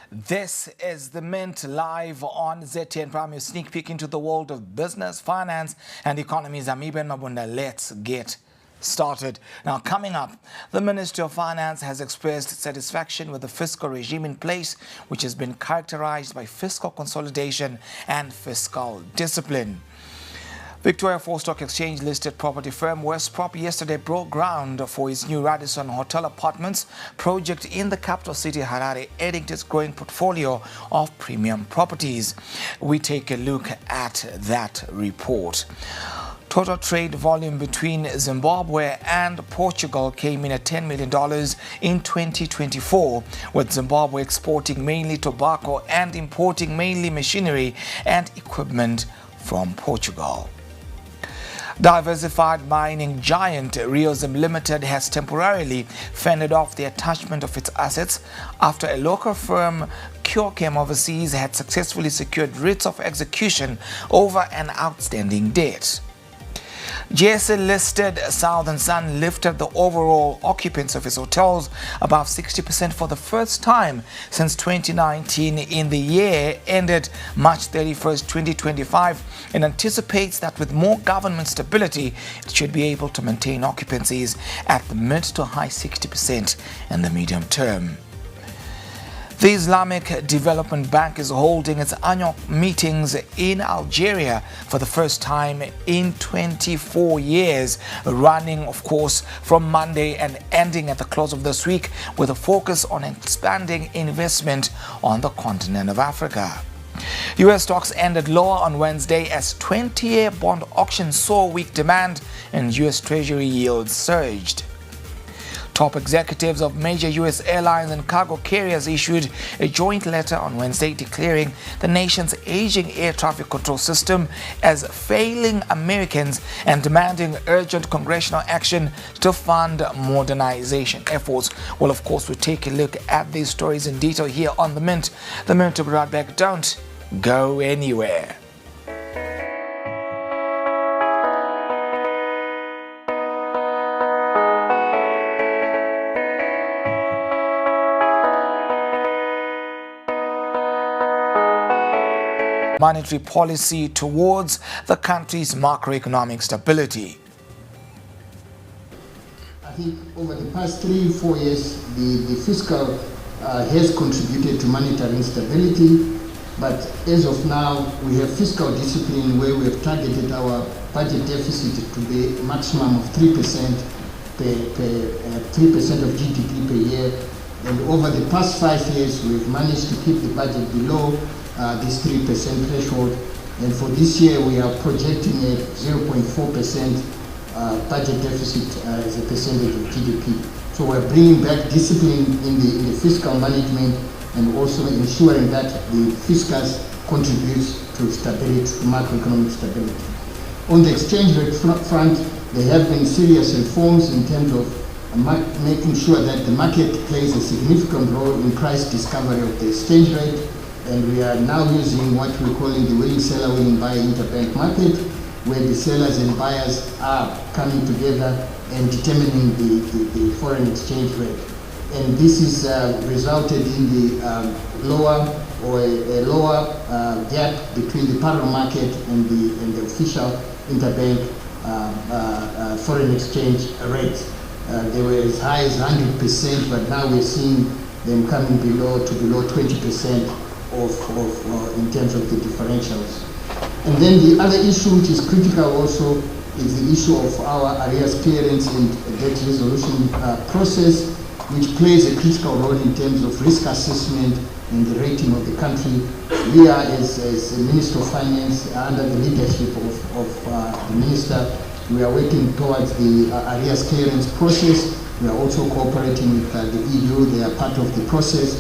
This is The Mint live on ZTN Prime, your sneak peek into the world of business, finance and economies. I'm Eben Mabunda. Let's get started. Now, coming up, the Ministry of Finance has expressed satisfaction with the fiscal regime in place, which has been characterized by fiscal consolidation and fiscal discipline. Victoria Falls Stock Exchange listed property firm Westprop yesterday broke ground for its new Radisson Hotel Apartments project in the capital city Harare, adding to its growing portfolio of premium properties. We take a look at that report. Total trade volume between Zimbabwe and Portugal came in at $10 million in 2024, with Zimbabwe exporting mainly tobacco and importing mainly machinery and equipment from Portugal. Diversified mining giant Rio Zim Limited has temporarily fended off the attachment of its assets after a local firm, Chem Overseas, had successfully secured writs of execution over an outstanding debt. JSE-listed Southern Sun lifted the overall occupancy of its hotels above 60% for the first time since 2019 in the year ended March 31st, 2025, and anticipates that with more government stability, it should be able to maintain occupancies at the mid to high 60% in the medium term. The Islamic Development Bank is holding its annual meetings in Algeria for the first time in 24 years, running, of course, from Monday and ending at the close of this week with a focus on expanding investment on the continent of Africa. U.S. stocks ended lower on Wednesday as 20-year bond auctions saw weak demand and U.S. Treasury yields surged. Top executives of major U.S. airlines and cargo carriers issued a joint letter on Wednesday declaring the nation's aging air traffic control system as failing Americans and demanding urgent congressional action to fund modernization efforts. Well, of course, we'll take a look at these stories in detail here on The Mint. The Mint will be right back. Don't go anywhere. Monetary policy towards the country's macroeconomic stability. I think over the past 3-4 years, the fiscal has contributed to monetary instability, but as of now, we have fiscal discipline where we have targeted our budget deficit to be a maximum of 3% of GDP per year, and over the past 5 years, we've managed to keep the budget below this 3% threshold, and for this year we are projecting a 0.4% budget deficit as a percentage of GDP. So we're bringing back discipline in the fiscal management and also ensuring that the fiscus contributes to stability, to macroeconomic stability. On the exchange rate front, there have been serious reforms in terms of making sure that the market plays a significant role in price discovery of the exchange rate. And we are now using what we're calling the willing seller, willing buyer interbank market, where the sellers and buyers are coming together and determining the foreign exchange rate. And this has resulted in the lower gap between the parallel market and the official interbank foreign exchange rates. They were as high as 100%, but now we're seeing them coming below 20%. In terms of the differentials. And then the other issue which is critical also is the issue of our arrears clearance and debt resolution process, which plays a critical role in terms of risk assessment and the rating of the country. We are, as the Minister of Finance, under the leadership of the Minister, we are working towards the arrears clearance process. We are also cooperating with the EU. They are part of the process.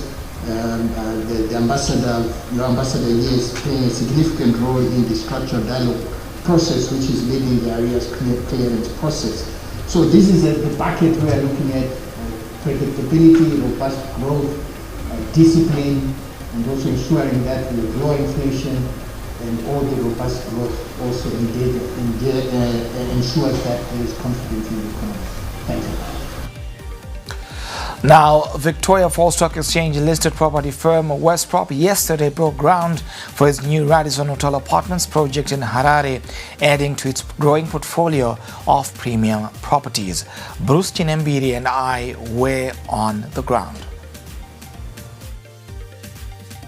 The ambassador, your ambassador here, is playing a significant role in the structured dialogue process, which is leading the areas clearance process. So this is the bucket we are looking at: predictability, robust growth, discipline, and also ensuring that we have low inflation and all the robust growth also ensures that there is confidence in the economy. Thank you. Now, Victoria Falls Stock Exchange listed property firm Westprop yesterday broke ground for its new Radisson Hotel Apartments project in Harare, adding to its growing portfolio of premium properties. Bruce Chinembiri and I were on the ground.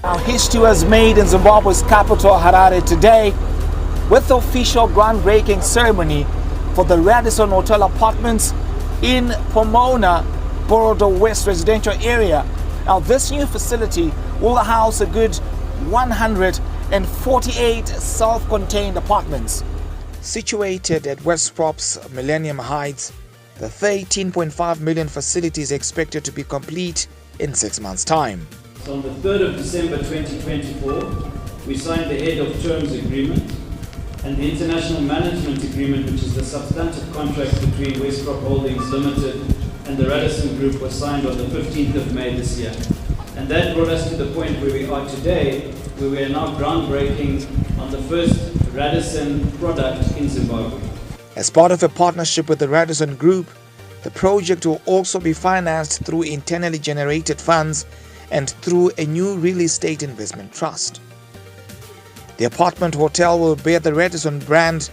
Now, history was made in Zimbabwe's capital, Harare, today with the official groundbreaking ceremony for the Radisson Hotel Apartments in Pomona, Borodo West residential area. Now, this new facility will house a good 148 self-contained apartments. Situated at Westprop's Millennium Heights, the 13.5 million facility is expected to be complete in 6 months' time. So on the 3rd of December 2024, we signed the Head of Terms Agreement and the International Management Agreement, which is the substantive contract between Westprop Holdings Limited and the Radisson Group, was signed on the 15th of May this year. And that brought us to the point where we are today, where we are now groundbreaking on the first Radisson product in Zimbabwe. As part of a partnership with the Radisson Group, the project will also be financed through internally generated funds and through a new real estate investment trust. The apartment hotel will bear the Radisson brand,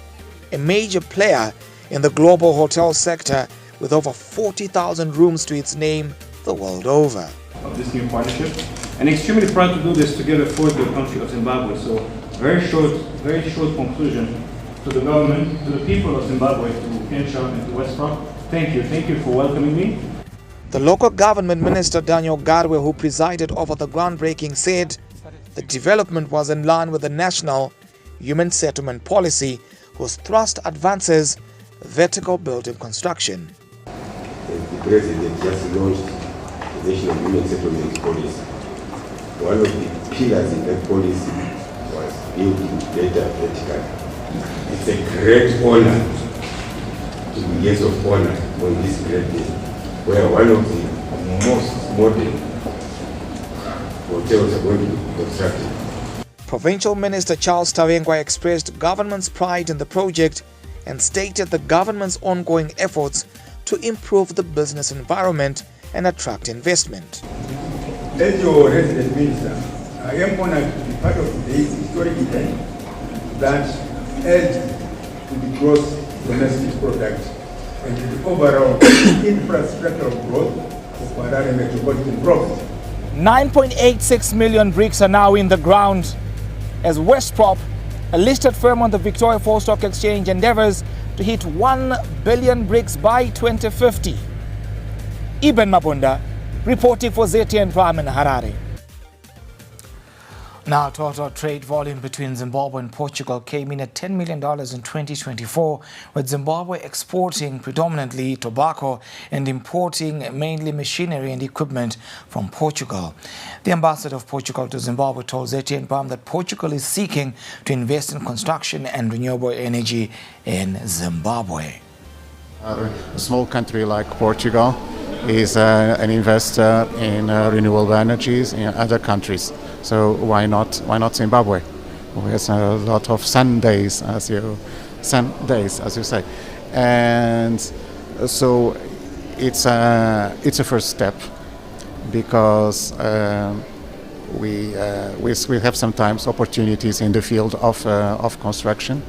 a major player in the global hotel sector with over 40,000 rooms to its name the world over. Of this new partnership, and extremely proud to do this together for the country of Zimbabwe. So very short conclusion to the government, to the people of Zimbabwe, to Kensha and to Westprop. Thank you for welcoming me. The local government minister Daniel Garwe, who presided over the groundbreaking, said the development was in line with the national human settlement policy, whose thrust advances vertical building construction. The President just launched the National Human Settlement Policy. One of the pillars in that policy was building better vertically. It's a great honor to be guest of honor on this great day, where one of the most modern hotels are going to be constructed. Provincial Minister Charles Tavengwa expressed government's pride in the project and stated the government's ongoing efforts to improve the business environment and attract investment. As your resident minister, I am honored to be part of this historic event that adds to the gross domestic product and to the overall infrastructural growth of Harare metropolitan province. 9.86 million bricks are now in the ground as Westprop, a listed firm on the Victoria Falls Stock Exchange, endeavors to hit 1 billion bricks by 2050. Ibn Mabunda reporting for ZTN Prime in Harare. Now, total trade volume between Zimbabwe and Portugal came in at $10 million in 2024, with Zimbabwe exporting predominantly tobacco and importing mainly machinery and equipment from Portugal. The ambassador of Portugal to Zimbabwe told ZTN Prime that Portugal is seeking to invest in construction and renewable energy in Zimbabwe. A small country like Portugal is an investor in renewable energies in other countries. So why not Zimbabwe? There's a lot of sun days, as you say, and so it's a first step because we have sometimes opportunities in the field of construction.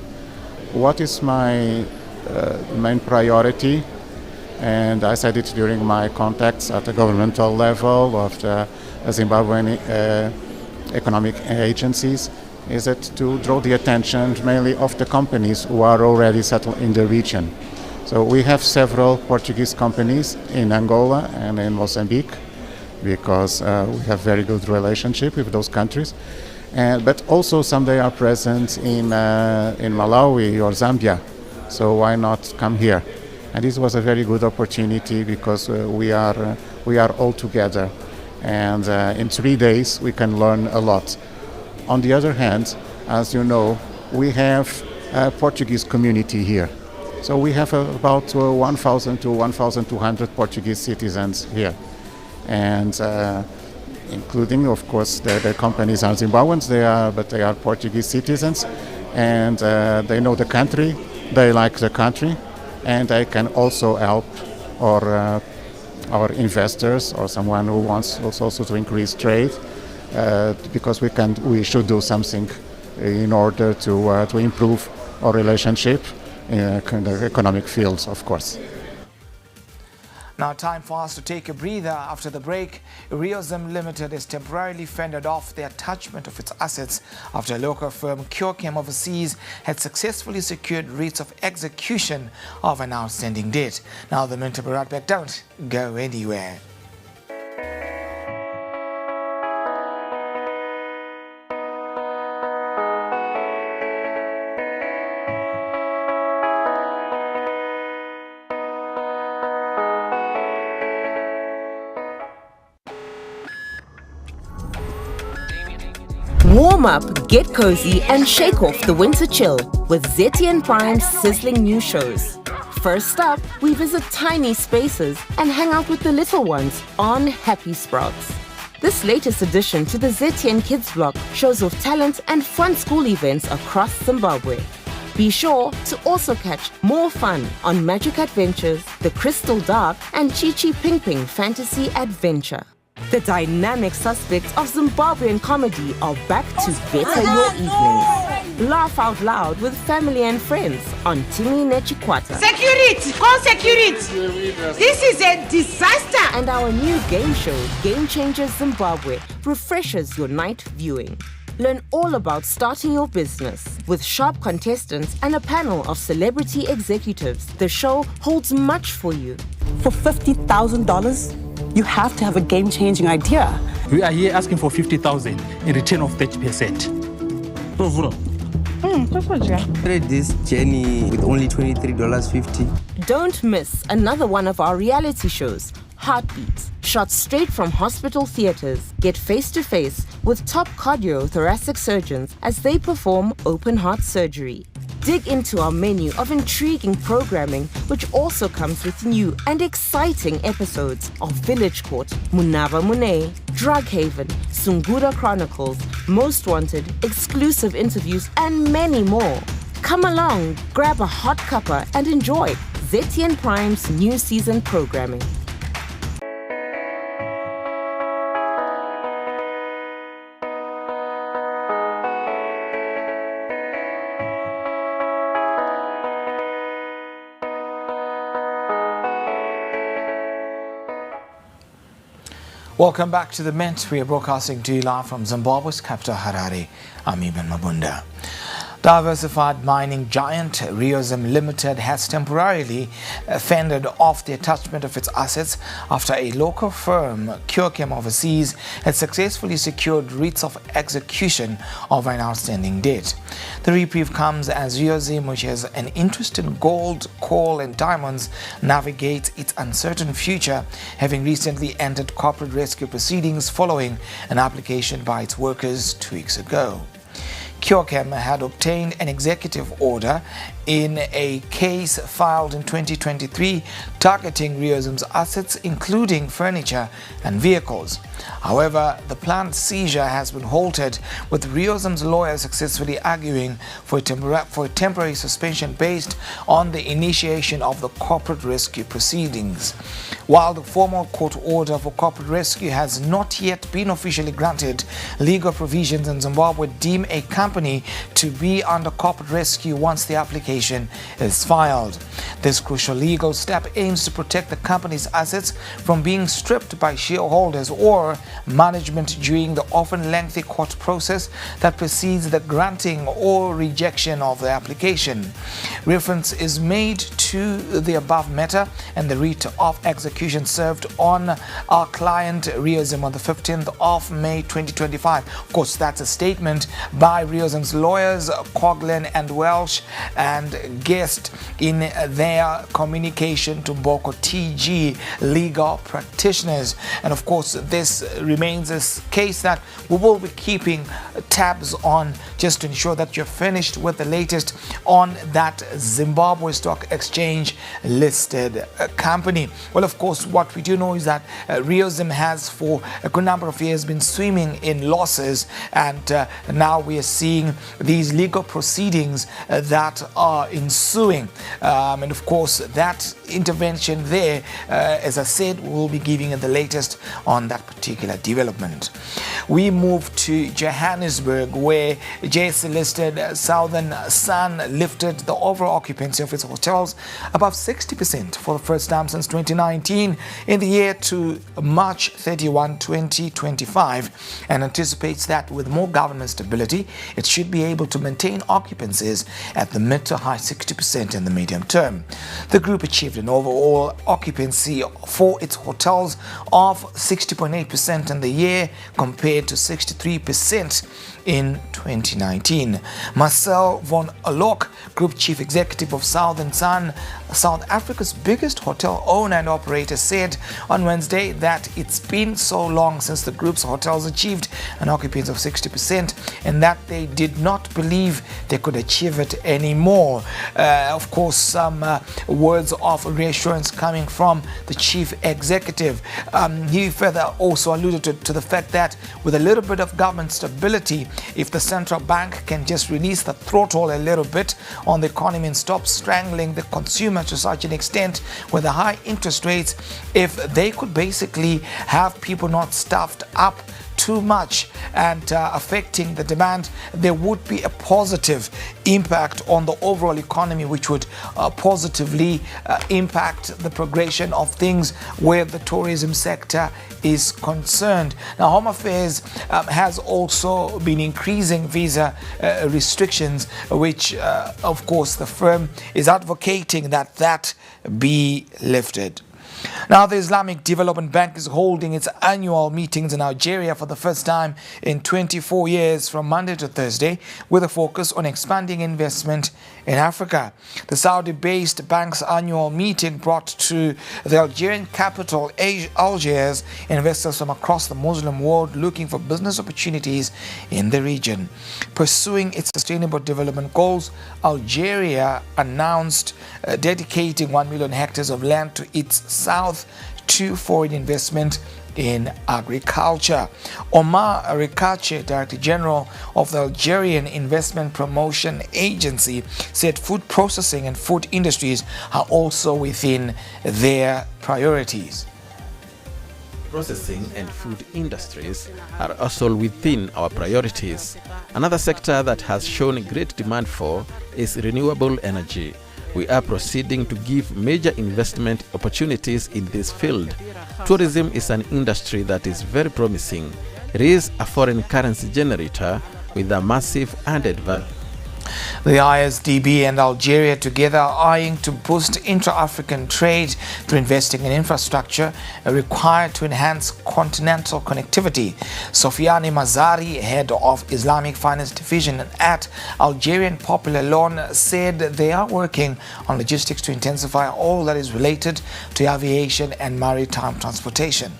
What is my main priority? And I said it during my contacts at the governmental level of the Zimbabwean economic agencies, is that to draw the attention mainly of the companies who are already settled in the region. So we have several Portuguese companies in Angola and in Mozambique because we have very good relationship with those countries. But also some they are present in Malawi or Zambia. So why not come here? And this was a very good opportunity because we are all together, and in 3 days we can learn a lot. On the other hand, as you know, we have a Portuguese community here. So we have about 1,000 to 1,200 Portuguese citizens here, and including, of course, the companies are Zimbabweans, but they are Portuguese citizens, and they know the country, they like the country, and they can also help or our investors or someone who wants also to increase trade, because we should do something in order to improve our relationship in the economic fields, of course. Now, time for us to take a breather. After the break, Reosm Limited is temporarily fended off the attachment of its assets after a local firm, Chem Overseas, had successfully secured rates of execution of an outstanding debt. Now, the Mint will be right back. Don't go anywhere. Warm up, get cozy, and shake off the winter chill with ZTN Prime's sizzling new shows. First up, we visit tiny spaces and hang out with the little ones on Happy Sprouts. This latest addition to the ZTN Kids block shows off talent and fun school events across Zimbabwe. Be sure to also catch more fun on Magic Adventures, The Crystal Dark, and Chi Chi Ping Ping Fantasy Adventure. The dynamic suspects of Zimbabwean comedy are back to better your evenings. Laugh out loud with family and friends on Timi Nechikwata. Security! Call security! This is a disaster! And our new game show, Game Changers Zimbabwe, refreshes your night viewing. Learn all about starting your business. With sharp contestants and a panel of celebrity executives, the show holds much for you. For $50,000, you have to have a game-changing idea. We are here asking for 50,000 in return of 30%. Started this journey with only $23.50. Don't miss another one of our reality shows, Heartbeats, shot straight from hospital theaters. Get face-to-face with top cardiothoracic surgeons as they perform open heart surgery. Dig into our menu of intriguing programming, which also comes with new and exciting episodes of Village Court, Munava Mune, Drug Haven, Sungura Chronicles, Most Wanted, exclusive interviews, and many more. Come along, grab a hot cuppa and enjoy ZTN Prime's new season programming. Welcome back to the Mint. We are broadcasting to you live from Zimbabwe's capital, Harare. I'm Ibn Mabunda. Diversified mining giant Reosm Limited has temporarily fended off the attachment of its assets after a local firm, Chem Overseas, had successfully secured writs of execution of an outstanding debt. The reprieve comes as Reosm, which has an interest in gold, coal and diamonds, navigates its uncertain future, having recently entered corporate rescue proceedings following an application by its workers 2 weeks ago. Chem had obtained an executive order in a case filed in 2023 targeting Reosm's assets, including furniture and vehicles. However, the planned seizure has been halted, with Reosm's lawyers successfully arguing for a temporary suspension based on the initiation of the corporate rescue proceedings. While the formal court order for corporate rescue has not yet been officially granted, legal provisions in Zimbabwe deem a company to be under corporate rescue once the application is filed. This crucial legal step aims to protect the company's assets from being stripped by shareholders or management during the often lengthy court process that precedes the granting or rejection of the application. Reference is made to the above matter and the writ of execution served on our client Reosm on the 15th of May 2025. Of course, that's a statement by Reosm's lawyers, Coughlin and Welsh, and guest in their communication to Boko TG legal practitioners. And of course, this remains a case that we will be keeping tabs on just to ensure that you're finished with the latest on that Zimbabwe Stock Exchange listed company. Well, of course, what we do know is that Reosm has for a good number of years been swimming in losses, and now we are seeing seeing these legal proceedings that are ensuing. And of course, that intervention there, as I said, we'll be giving you the latest on that particular development. We move to Johannesburg, where JSE-listed Southern Sun lifted the overall occupancy of its hotels above 60% for the first time since 2019 in the year to March 31, 2025, and anticipates that with more government stability, it should be able to maintain occupancies at the mid to high 60% in the medium term. The group achieved an overall occupancy for its hotels of 60.8% in the year compared to 63% in 2019. Marcel von Alok, Group Chief Executive of Southern Sun, South Africa's biggest hotel owner and operator, said on Wednesday that it's been so long since the group's hotels achieved an occupancy of 60% and that they did not believe they could achieve it anymore. Of course, some words of reassurance coming from the chief executive. He further also alluded to the fact that with a little bit of government stability, if the central bank can just release the throttle a little bit on the economy and stop strangling the consumer to such an extent with the high interest rates, if they could basically have people not stuffed up too much and affecting the demand, there would be a positive impact on the overall economy, which would positively impact the progression of things where the tourism sector is concerned. Now, Home Affairs has also been increasing visa restrictions, which of course the firm is advocating that be lifted. Now, the Islamic Development Bank is holding its annual meetings in Algeria for the first time in 24 years from Monday to Thursday, with a focus on expanding investment in Africa. The Saudi-based bank's annual meeting brought to the Algerian capital, Algiers, investors from across the Muslim world looking for business opportunities in the region. Pursuing its sustainable development goals, Algeria announced dedicating 1 million hectares of land to its south to foreign investment in agriculture. Omar Rikache, Director General of the Algerian Investment Promotion Agency, said food processing and food industries are also within their priorities. Processing and food industries are also within our priorities. Another sector that has shown great demand for is renewable energy. We are proceeding to give major investment opportunities in this field. Tourism is an industry that is very promising. It is a foreign currency generator with a massive added value. The ISDB and Algeria together are eyeing to boost intra-African trade through investing in infrastructure required to enhance continental connectivity. Sofiane Mazari, head of Islamic Finance Division at Algerian Popular Loan, said they are working on logistics to intensify all that is related to aviation and maritime transportation.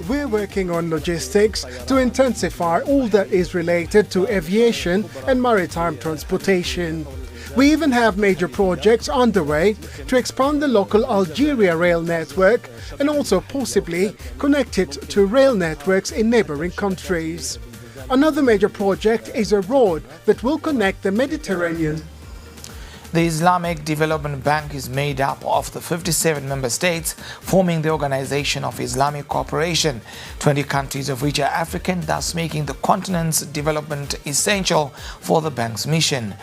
We're working on logistics to intensify all that is related to aviation and maritime transportation. We even have major projects underway to expand the local Algeria rail network and also possibly connect it to rail networks in neighboring countries. Another major project is a road that will connect the Mediterranean. The Islamic Development Bank is made up of the 57 member states forming the Organization of Islamic Cooperation, 20 countries of which are African, thus making the continent's development essential for the bank's mission.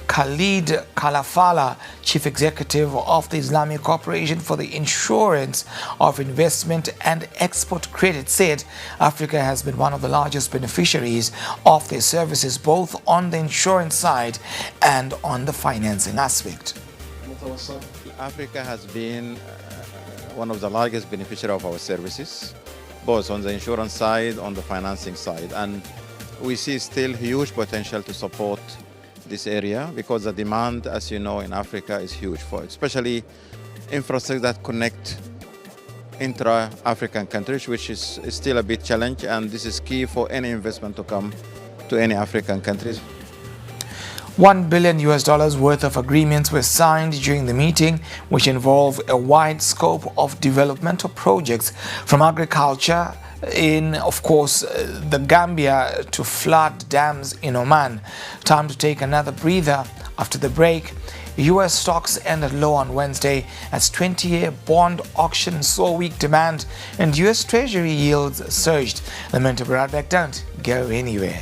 Khalid Kalafala, Chief Executive of the Islamic Corporation for the Insurance of Investment and Export Credit, said Africa has been one of the largest beneficiaries of their services, both on the insurance side and on the financing aspect. Africa has been one of the largest beneficiaries of our services, both on the insurance side, on the financing side, and we see still huge potential to support this area because the demand, as you know, in Africa is huge for especially infrastructure that connect intra-African countries, which is still a big challenge, and this is key for any investment to come to any African countries. $1 billion worth of agreements were signed during the meeting, which involve a wide scope of developmental projects from agriculture in, of course, the Gambia to flood dams in Oman. Time to take another breather after the break. U.S. stocks ended low on Wednesday as 20-year bond auction saw weak demand and U.S. Treasury yields surged. The Mentor right back, don't go anywhere.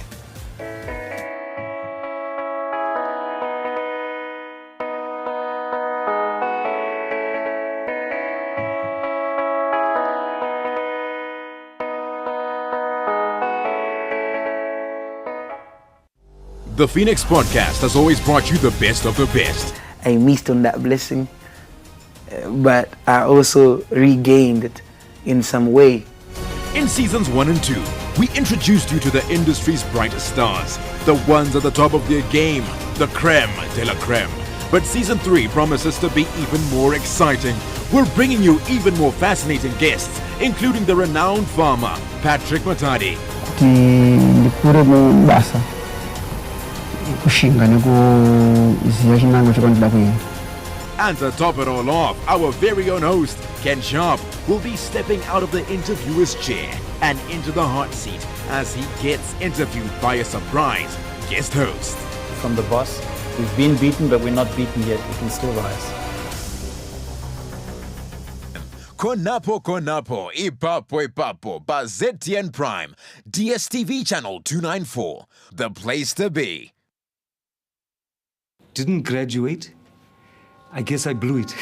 The Phoenix Podcast has always brought you the best of the best. I missed on that blessing, but I also regained it in some way. In seasons 1 and 2, we introduced you to the industry's brightest stars, the ones at the top of their game, the creme de la creme. But season 3 promises to be even more exciting. We're bringing you even more fascinating guests, including the renowned farmer, Patrick Matadi. And to top it all off, our very own host, Ken Sharp, will be stepping out of the interviewer's chair and into the hot seat as he gets interviewed by a surprise guest host. From the boss, we've been beaten, but we're not beaten yet. We can still rise. Konapo Ipapo by ZTN Prime, DSTV channel 294, the place to be. Didn't graduate. I guess I blew it.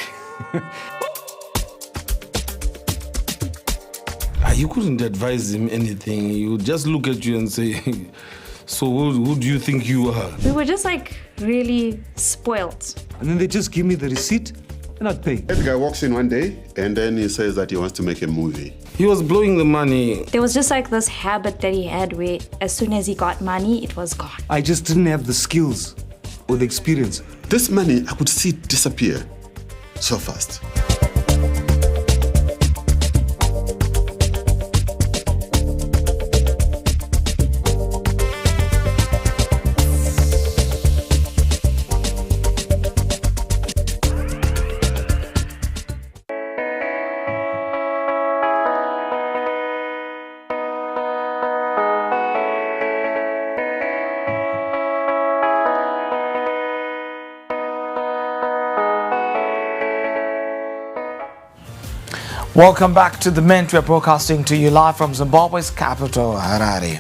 You couldn't advise him anything. He would just look at you and say, so who do you think you are? We were just like really spoilt. And then they just give me the receipt and I'd pay. The guy walks in one day and then he says that he wants to make a movie. He was blowing the money. There was just like this habit that he had where as soon as he got money, it was gone. I just didn't have the skills or the experience. This money, I could see it disappear so fast. Welcome back to The Mint. We're broadcasting to you live from Zimbabwe's capital, Harare.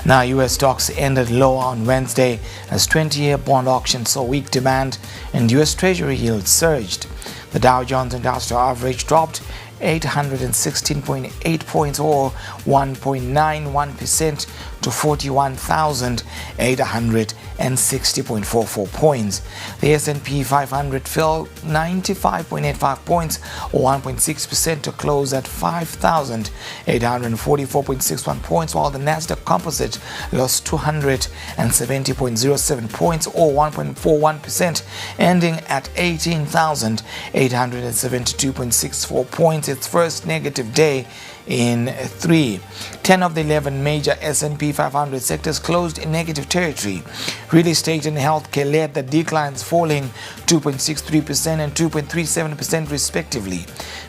Now, U.S. stocks ended low on Wednesday as 20-year bond auction saw weak demand and U.S. Treasury yields surged. The Dow Jones Industrial Average dropped 816.8 points or 1.91% to 41,860.44 points. The S&P 500 fell 95.85 points or 1.6% to close at 5,844.61 points, while the Nasdaq Composite lost 270.07 points or 1.41%, ending at 18,872.64 points, its first negative day in 3. 10 of the 11 major S&P 500 sectors closed in negative territory. Real estate and healthcare led the declines, falling 2.63% and 2.37% respectively.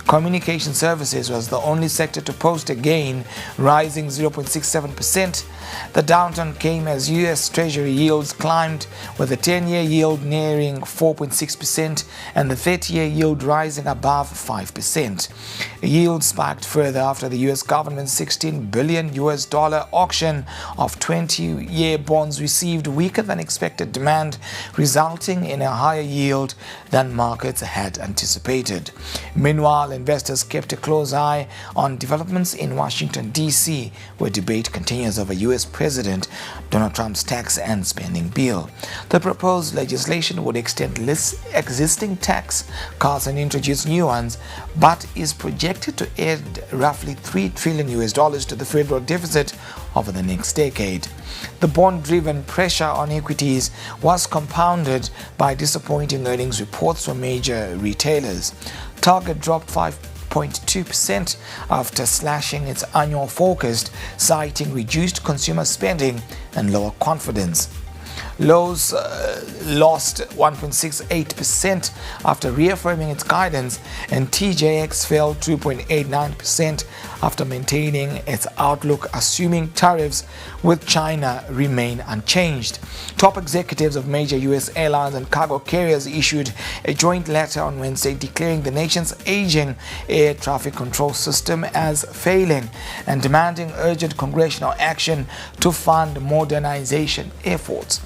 Communication services was the only sector to post a gain, rising 0.67%. The downturn came as U.S. Treasury yields climbed, with the 10-year yield nearing 4.6% and the 30-year yield rising above 5%. Yields spiked further after the U.S. government's $16 billion auction of 20-year bonds received weaker than expected demand, resulting in a higher yield than markets had anticipated. Meanwhile, investors kept a close eye on developments in Washington, D.C., where debate continues over U.S. President Donald Trump's tax and spending bill. The proposed legislation would extend existing tax cuts and introduce new ones, but is projected to add roughly $3 trillion to the federal deficit over the next decade. The bond-driven pressure on equities was compounded by disappointing earnings reports from major retailers. Target dropped 5.2% after slashing its annual forecast, citing reduced consumer spending and lower confidence. Lowe's lost 1.68% after reaffirming its guidance, and TJX fell 2.89% after maintaining its outlook, assuming tariffs with China remain unchanged. Top executives of major U.S. airlines and cargo carriers issued a joint letter on Wednesday declaring the nation's aging air traffic control system as failing and demanding urgent congressional action to fund modernization efforts.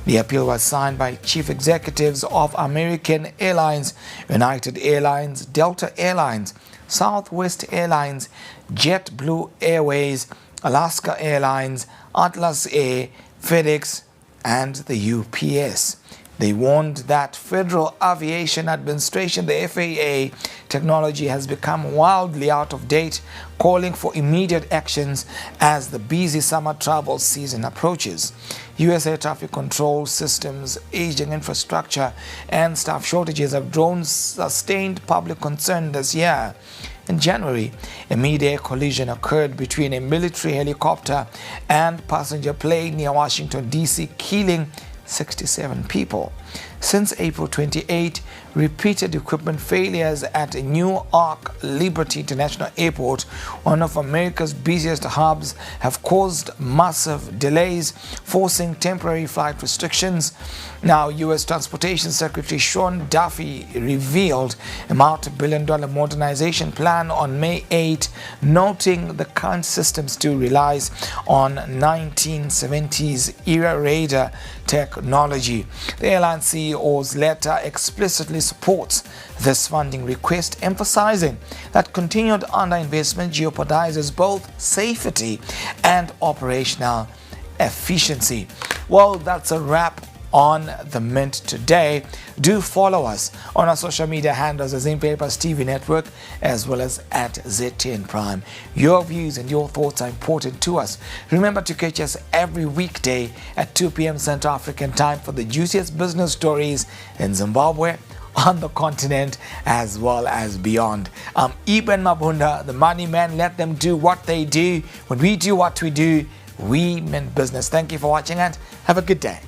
The appeal was signed by chief executives of American Airlines, United Airlines, Delta Airlines, Southwest Airlines, JetBlue Airways, Alaska Airlines, Atlas Air, FedEx, and the UPS. They warned that Federal Aviation Administration, the FAA, technology has become wildly out of date, calling for immediate actions as the busy summer travel season approaches. U.S. air traffic control systems, aging infrastructure, and staff shortages have drawn sustained public concern this year. In January, a mid-air collision occurred between a military helicopter and passenger plane near Washington, D.C., killing 67 people. Since April 28, repeated equipment failures at Newark Liberty International Airport, one of America's busiest hubs, have caused massive delays, forcing temporary flight restrictions. Now, U.S. Transportation Secretary Sean Duffy revealed a multi-billion-dollar modernization plan on May 8, noting the current system still relies on 1970s era radar technology. The airline CEO's letter explicitly supports this funding request, emphasizing that continued underinvestment jeopardizes both safety and operational efficiency. Well, that's a wrap on The Mint today. Do follow us on our social media handles as In Papers TV Network, as well as at ZTN Prime. Your views and your thoughts are important to us. Remember to catch us every weekday at 2 p.m. Central African Time for the juiciest business stories in Zimbabwe, on the continent, as well as beyond. I'm Eben Mabunda, the money man. Let them do what they do. When we do what we do, we mean business. Thank you for watching and have a good day.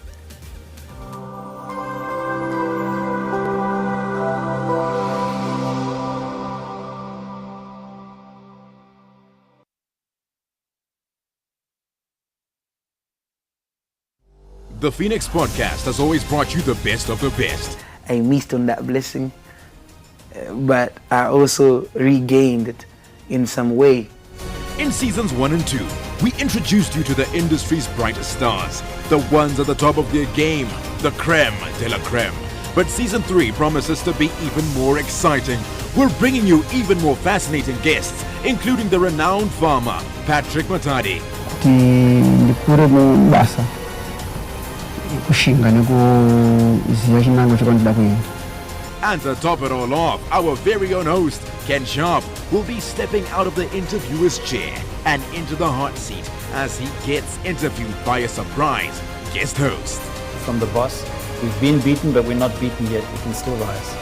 The Phoenix Podcast has always brought you the best of the best. I missed on that blessing, but I also regained it in some way. In seasons 1 and 2, we introduced you to the industry's brightest stars, the ones at the top of their game, the creme de la creme. But season 3 promises to be even more exciting. We're bringing you even more fascinating guests, including the renowned farmer, Patrick Matadi. And to top it all off, our very own host, Ken Sharp, will be stepping out of the interviewer's chair and into the hot seat as he gets interviewed by a surprise guest host. From the boss, we've been beaten, but we're not beaten yet. We can still rise.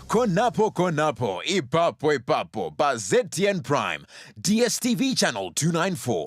Konapo Konapo, Ipapo Ipapo, by ZTN Prime, DSTV channel 294.